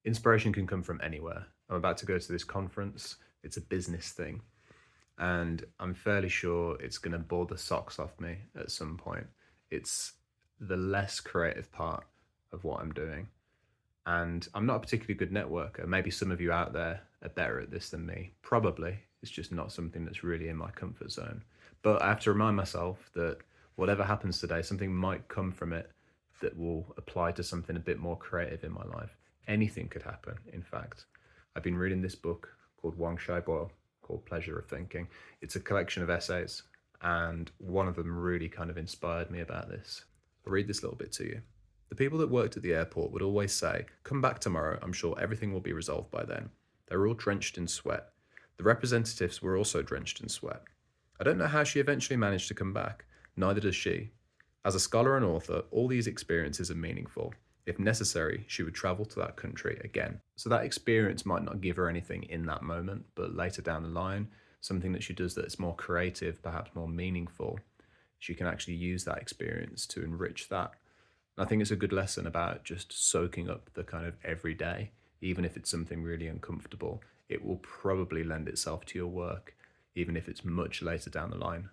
Inspiration can come from anywhere. I'm about to go to this conference. It's a business thing, and I'm fairly sure it's going to bore the socks off me at some point. It's the less creative part of what I'm doing. And I'm not a particularly good networker. Maybe some of you out there are better at this than me. Probably. It's just not something that's really in my comfort zone. But I have to remind myself that whatever happens today, something might come from it that will apply to something a bit more creative in my life. Anything could happen, in fact. I've been reading this book called Wang Shai called Pleasure of Thinking. It's a collection of essays, and one of them really kind of inspired me about this. I'll read this little bit to you. The people that worked at the airport would always say, "Come back tomorrow, I'm sure everything will be resolved by then." They were all drenched in sweat. The representatives were also drenched in sweat. I don't know how she eventually managed to come back, neither does she. As a scholar and author, all these experiences are meaningful. If necessary, she would travel to that country again. So that experience might not give her anything in that moment, but later down the line, something that she does that's more creative, perhaps more meaningful, she can actually use that experience to enrich that. I think it's a good lesson about just soaking up the kind of everyday, even if it's something really uncomfortable. It will probably lend itself to your work, even if it's much later down the line.